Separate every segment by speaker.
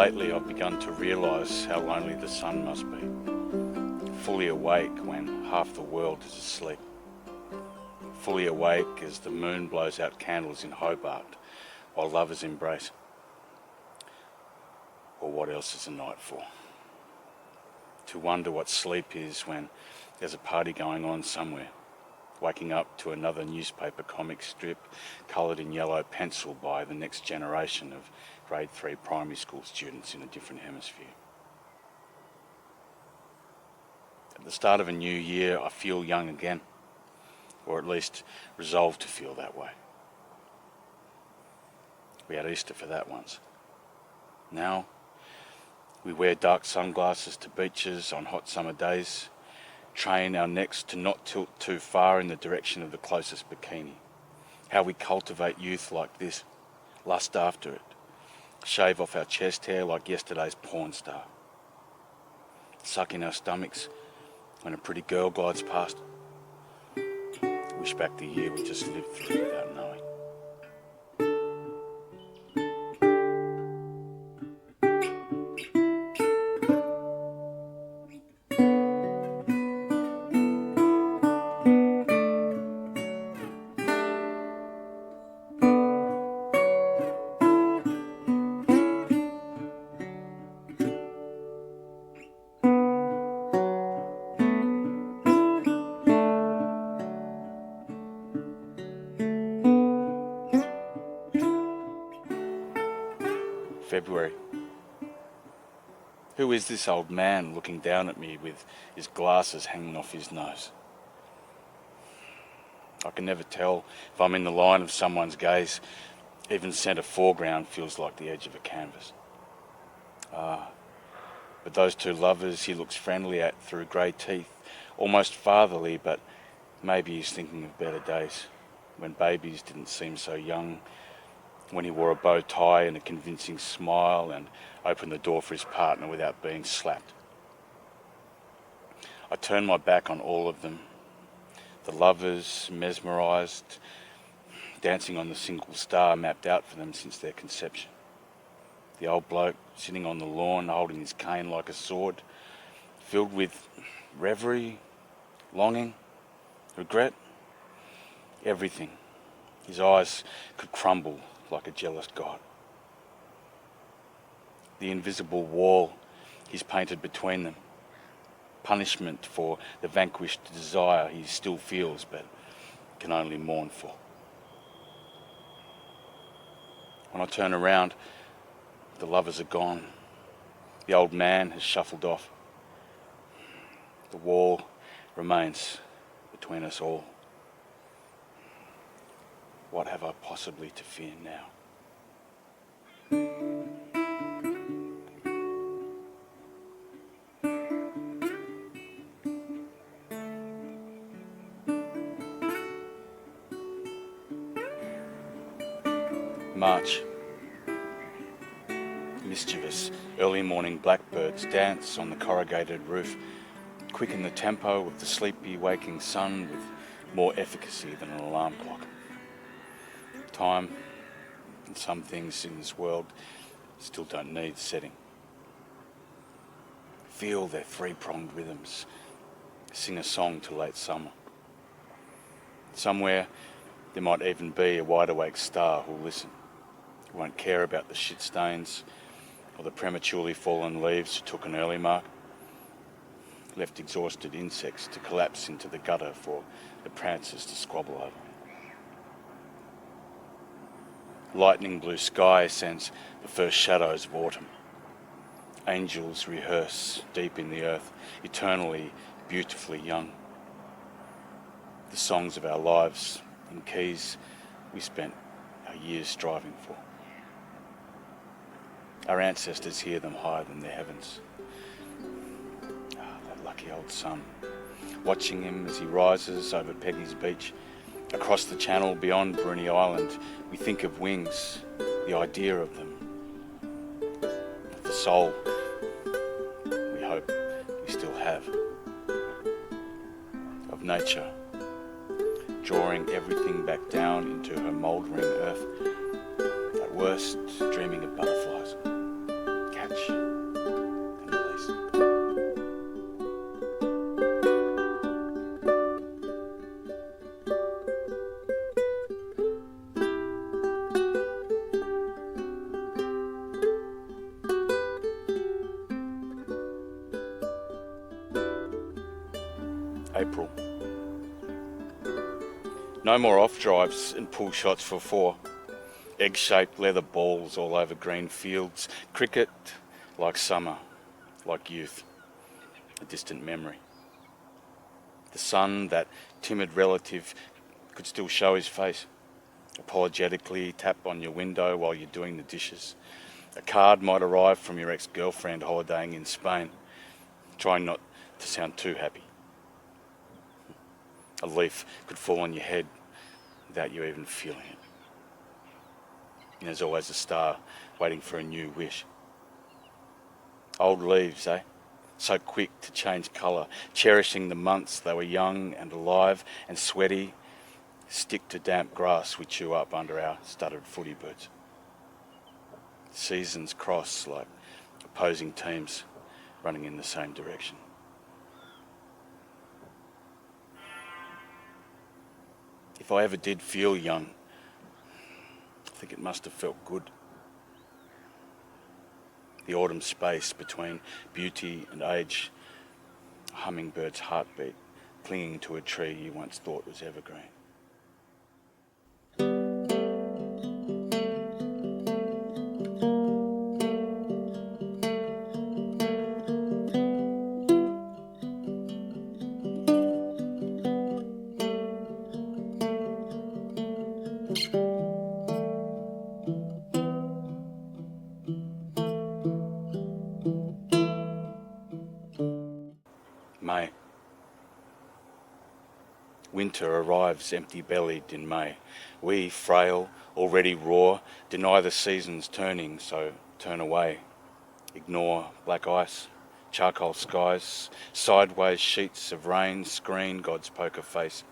Speaker 1: lately I've begun to realise how lonely the sun must be. Fully awake when half the world is asleep. Fully awake as the moon blows out candles in Hobart while lovers embrace. Or what else is a night for? To wonder what sleep is when there's a party going on somewhere. Waking up to another newspaper comic strip coloured in yellow pencil by the next generation of grade 3 primary school students in a different hemisphere. At the start of a new year, I feel young again, or at least resolved to feel that way. We had Easter for that once. Now, we wear dark sunglasses to beaches on hot summer days, train our necks to not tilt too far in the direction of the closest bikini. How we cultivate youth like this, lust after it, shave off our chest hair like yesterday's porn star, suck in our stomachs when a pretty girl glides past. Wish back the year we just lived through without knowing. February. Who is this old man looking down at me with his glasses hanging off his nose? I can never tell if I'm in the line of someone's gaze. Even centre foreground feels like the edge of a canvas. But those two lovers he looks friendly at through grey teeth, almost fatherly, but maybe he's thinking of better days, when babies didn't seem so young, when he wore a bow tie and a convincing smile and opened the door for his partner without being slapped. I turned my back on all of them. The lovers, mesmerised, dancing on the single star mapped out for them since their conception. The old bloke sitting on the lawn holding his cane like a sword, filled with reverie, longing, regret, everything. His eyes could crumble like a jealous god. The invisible wall he's painted between them, punishment for the vanquished desire he still feels but can only mourn for. When I turn around, the lovers are gone. The old man has shuffled off. The wall remains between us all. What have I possibly to fear now? March. Mischievous early morning blackbirds dance on the corrugated roof, quicken the tempo of the sleepy waking sun with more efficacy than an alarm clock. Time and some things in this world still don't need setting. Feel their three-pronged rhythms. Sing a song to late summer. Somewhere there might even be a wide-awake star who'll listen, who won't care about the shit stains or the prematurely fallen leaves who took an early mark, left exhausted insects to collapse into the gutter for the prancers to squabble over. Lightning blue sky sends the first shadows of autumn. Angels rehearse deep in the earth, eternally, beautifully young. The songs of our lives in keys we spent our years striving for. Our ancestors hear them higher than their heavens. That lucky old sun. Watching him as he rises over Peggys Beach, across the channel beyond Bruny Island, we think of wings, the idea of them, of the soul we hope we still have, of nature, drawing everything back down into her mouldering earth, at worst dreaming of butterflies. Catch April. No more off-drives and pull shots for 4. Egg-shaped leather balls all over green fields. Cricket like summer, like youth, a distant memory. The sun, that timid relative, could still show his face. Apologetically tap on your window while you're doing the dishes. A card might arrive from your ex-girlfriend holidaying in Spain, trying not to sound too happy. A leaf could fall on your head without you even feeling it. And there's always a star waiting for a new wish. Old leaves, eh? So quick to change colour, cherishing the months they were young and alive and sweaty, stick to damp grass we chew up under our studded footy boots. Seasons cross like opposing teams running in the same direction. If I ever did feel young, I think it must have felt good. The autumn space between beauty and age, a hummingbird's heartbeat clinging to a tree you once thought was evergreen. May. Winter arrives empty-bellied in May. We, frail, already raw, deny the seasons turning, so turn away. Ignore black ice, charcoal skies, sideways sheets of rain screen God's poker face,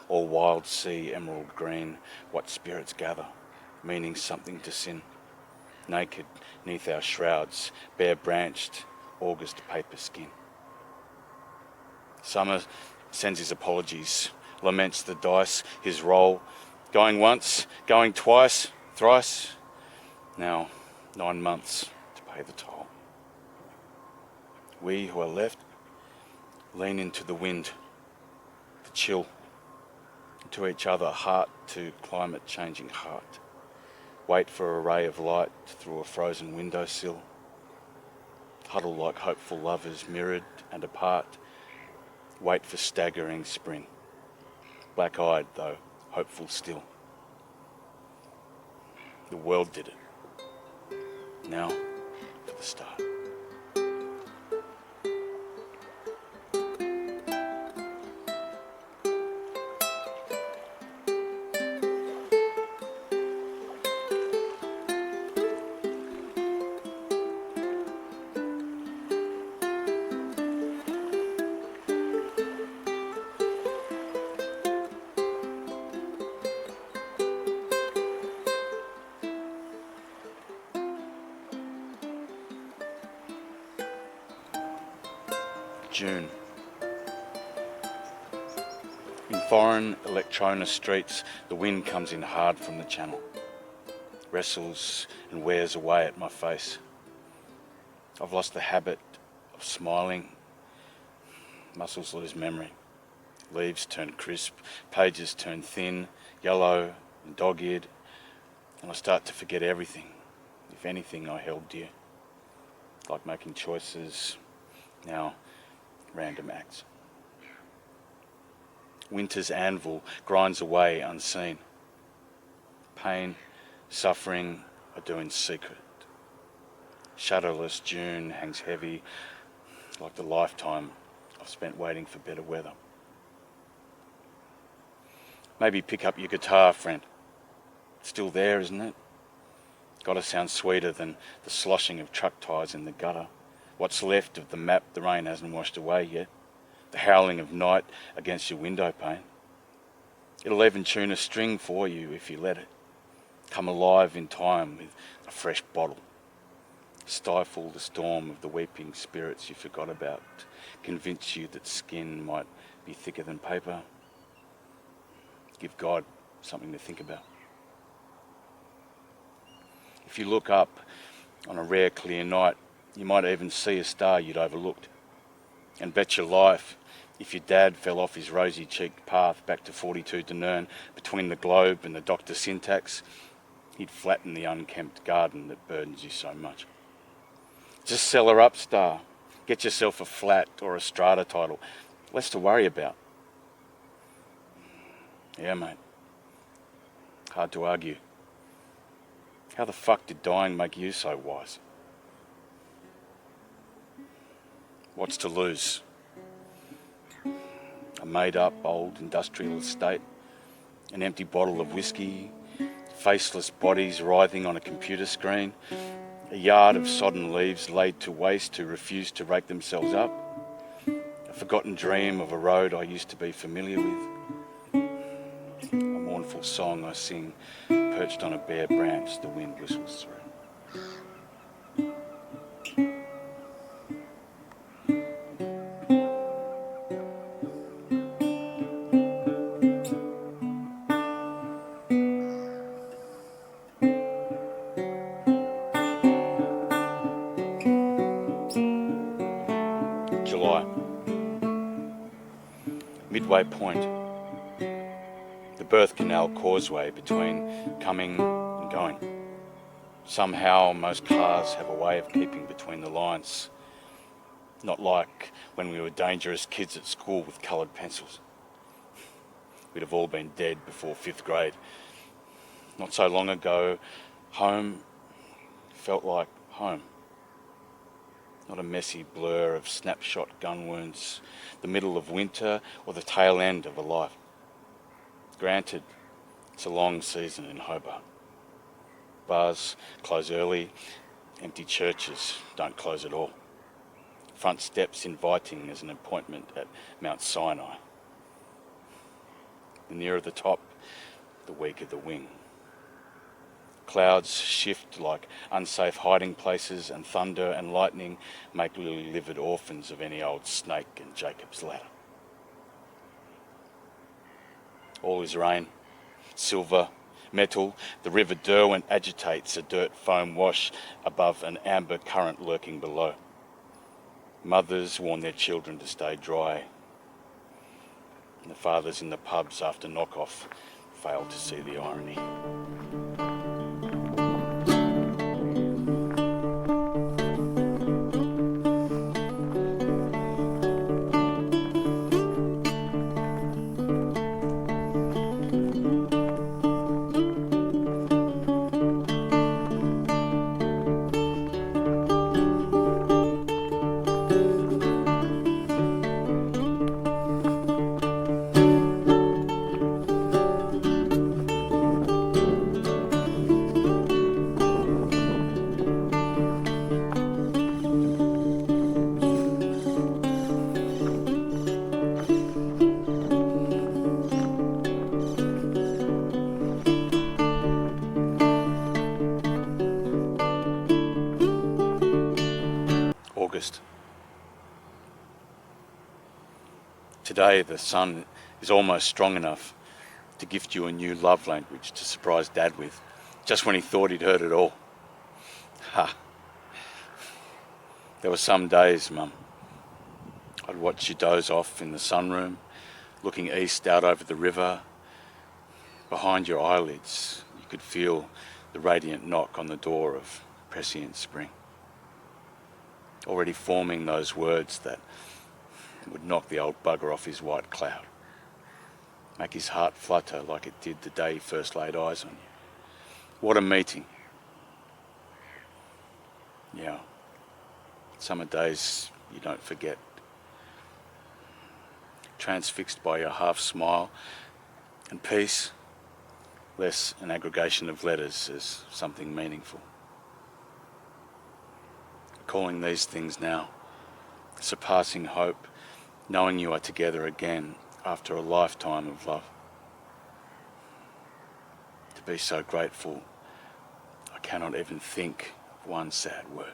Speaker 1: all wild sea emerald green, what spirits gather, meaning something to sin. Naked neath our shrouds, bare-branched, August paper skin. Summer sends his apologies, laments the dice, his role, going once, going twice, thrice, now 9 months to pay the toll. We who are left lean into the wind, the chill, to each other, heart to climate-changing heart. Wait for a ray of light through a frozen windowsill. Huddle like hopeful lovers, mirrored and apart. Wait for staggering spring. Black-eyed, though, hopeful still. The world did it. Now for the start. June. In foreign Electrona streets, the wind comes in hard from the channel, wrestles and wears away at my face. I've lost the habit of smiling, muscles lose memory, leaves turn crisp, pages turn thin, yellow and dog-eared, and I start to forget everything, if anything I held dear, like making choices, now random acts. Winter's anvil grinds away unseen. Pain, suffering are due in secret. Shadowless June hangs heavy like the lifetime I've spent waiting for better weather. Maybe pick up your guitar, friend. It's still there, isn't it? Gotta sound sweeter than the sloshing of truck tires in the gutter. What's left of the map the rain hasn't washed away yet. The howling of night against your window pane. It'll even tune a string for you if you let it. Come alive in time with a fresh bottle. Stifle the storm of the weeping spirits you forgot about. Convince you that skin might be thicker than paper. Give God something to think about. If you look up on a rare clear night, you might even see a star you'd overlooked. And bet your life If your dad fell off his rosy-cheeked path back to 42 Denern between the globe and the Dr. Syntax, he'd flatten the unkempt garden that burdens you so much. Just sell her up, Star. Get yourself a flat or a strata title. Less to worry about. Yeah, mate. Hard to argue. How the fuck did dying make you so wise? What's to lose? A made-up old industrial estate, an empty bottle of whiskey, faceless bodies writhing on a computer screen, a yard of sodden leaves laid to waste who refuse to rake themselves up, a forgotten dream of a road I used to be familiar with, a mournful song I sing perched on a bare branch the wind whistles through. July. Midway Point. The birth canal causeway between coming and going. Somehow most cars have a way of keeping between the lines. Not like when we were dangerous kids at school with coloured pencils. We'd have all been dead before 5th grade. Not so long ago, home felt like home. Not a messy blur of snapshot gun wounds, the middle of winter or the tail end of a life. Granted, it's a long season in Hobart. Bars close early, empty churches don't close at all. Front steps inviting as an appointment at Mount Sinai. The nearer the top, the weaker the wing. Clouds shift like unsafe hiding places, and thunder and lightning make lily-livered orphans of any old snake and Jacob's ladder. All is rain, silver, metal. The river Derwent agitates, a dirt foam wash above an amber current lurking below. Mothers warn their children to stay dry, and the fathers in the pubs after knock-off fail to see the irony. August. Today the sun is almost strong enough to gift you a new love language to surprise Dad with, just when he thought he'd heard it all. Ha! There were some days, Mum, I'd watch you doze off in the sunroom, looking east out over the river. Behind your eyelids, you could feel the radiant knock on the door of prescient spring, already forming those words that would knock the old bugger off his white cloud, make his heart flutter like it did the day he first laid eyes on you. What a meeting. Yeah, summer days you don't forget. Transfixed by your half smile, and peace, less an aggregation of letters as something meaningful. Calling these things now, surpassing hope, knowing you are together again after a lifetime of love. To be so grateful, I cannot even think of one sad word.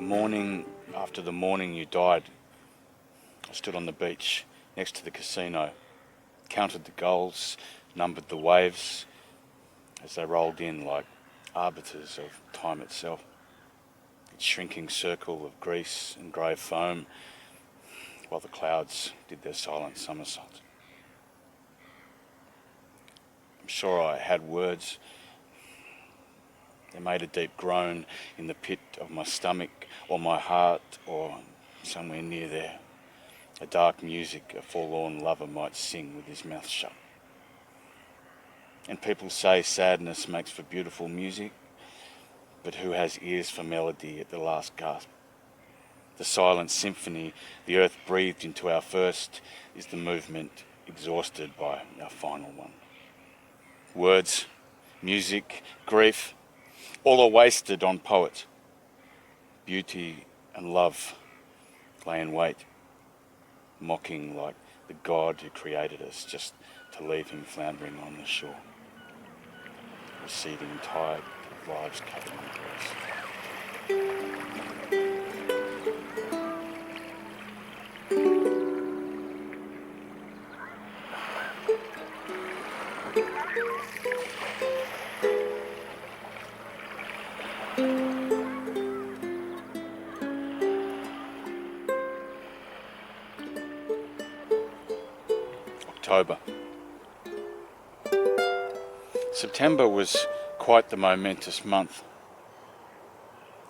Speaker 1: morning after the morning you died, I stood on the beach next to the casino, counted the gulls, numbered the waves as they rolled in like arbiters of time itself. Its shrinking circle of grease and grey foam while the clouds did their silent somersault. I'm sure I had words. They made a deep groan in the pit of my stomach or my heart or somewhere near there. A dark music a forlorn lover might sing with his mouth shut. And people say sadness makes for beautiful music, but who has ears for melody at the last gasp? The silent symphony the earth breathed into our first is the movement exhausted by our final one. Words, music, grief, all are wasted on poets. Beauty and love lay in wait, mocking like the God who created us just to leave him floundering on the shore. Receding tide of lives covered in grass. October. September was quite the momentous month.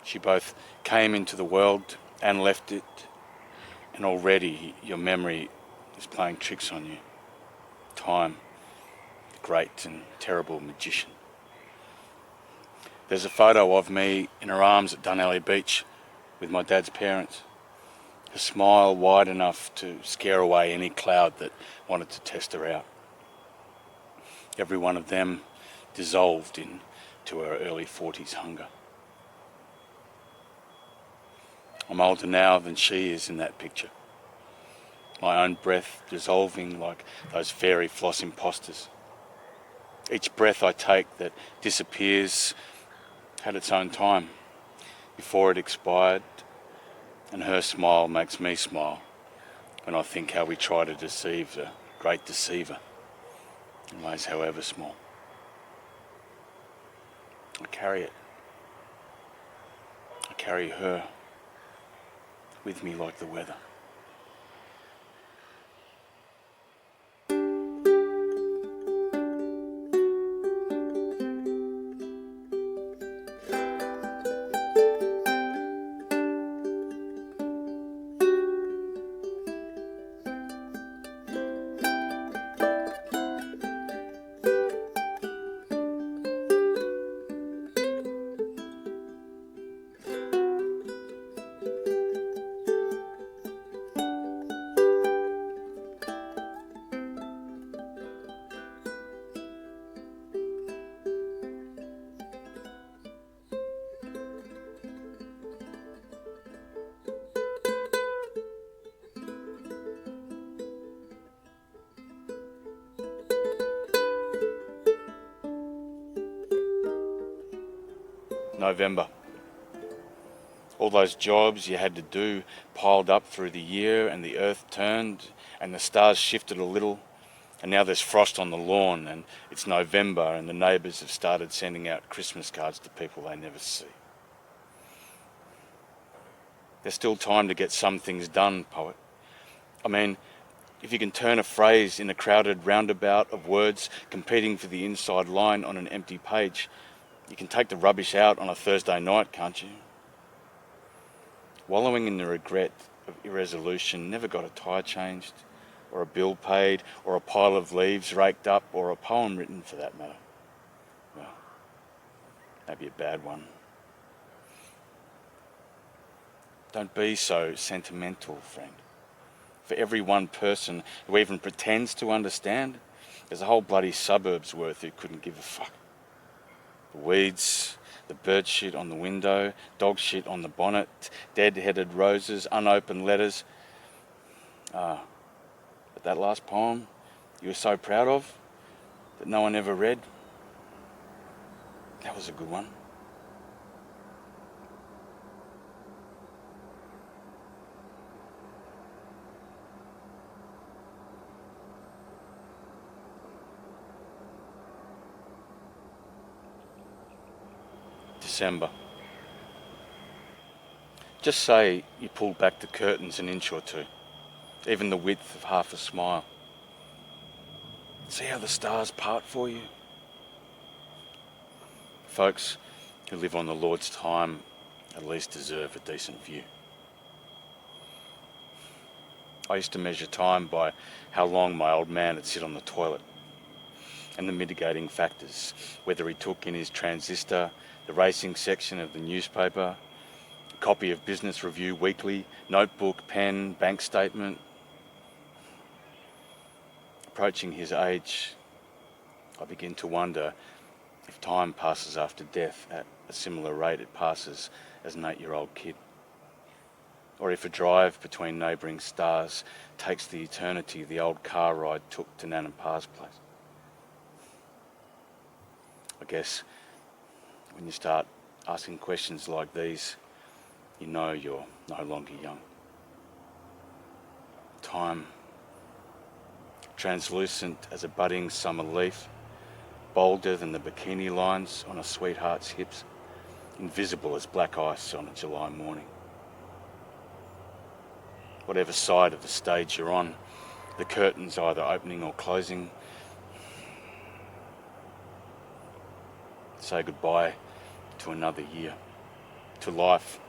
Speaker 1: She both came into the world and left it, and already your memory is playing tricks on you. Time, the great and terrible magician. There's a photo of me in her arms at Dunalley Beach with my dad's parents. A smile wide enough to scare away any cloud that wanted to test her out. Every one of them dissolved into her early 40s hunger. I'm older now than she is in that picture. My own breath dissolving like those fairy floss imposters. Each breath I take that disappears had its own time before it expired, and her smile makes me smile when I think how we try to deceive the great deceiver in ways however small. I carry it. I carry her with me like the weather. November. All those jobs you had to do piled up through the year, and the earth turned and the stars shifted a little, and now there's frost on the lawn and it's November and the neighbours have started sending out Christmas cards to people they never see. There's still time to get some things done, poet. I mean, if you can turn a phrase in a crowded roundabout of words competing for the inside line on an empty page, you can take the rubbish out on a Thursday night, can't you? Wallowing in the regret of irresolution, never got a tyre changed, or a bill paid, or a pile of leaves raked up, or a poem written for that matter. Well, maybe a bad one. Don't be so sentimental, friend. For every one person who even pretends to understand, there's a whole bloody suburb's worth who couldn't give a fuck. The weeds, the bird shit on the window, dog shit on the bonnet, dead-headed roses, unopened letters. But that last poem you were so proud of that no one ever read, that was a good one. December. Just say you pulled back the curtains an inch or two, even the width of half a smile. See how the stars part for you? Folks who live on the Lord's time at least deserve a decent view. I used to measure time by how long my old man would sit on the toilet, and the mitigating factors, whether he took in his transistor, the racing section of the newspaper, a copy of Business Review Weekly, notebook, pen, bank statement. Approaching his age, I begin to wonder if time passes after death at a similar rate it passes as an 8-year-old kid, or if a drive between neighbouring stars takes the eternity the old car ride took to Nan and Pa's place. I guess when you start asking questions like these, you know you're no longer young. Time, translucent as a budding summer leaf, bolder than the bikini lines on a sweetheart's hips, invisible as black ice on a July morning. Whatever side of the stage you're on, the curtains either opening or closing, say goodbye to another year, to life,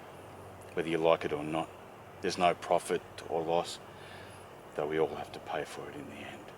Speaker 1: whether you like it or not. There's no profit or loss, though we all have to pay for it in the end.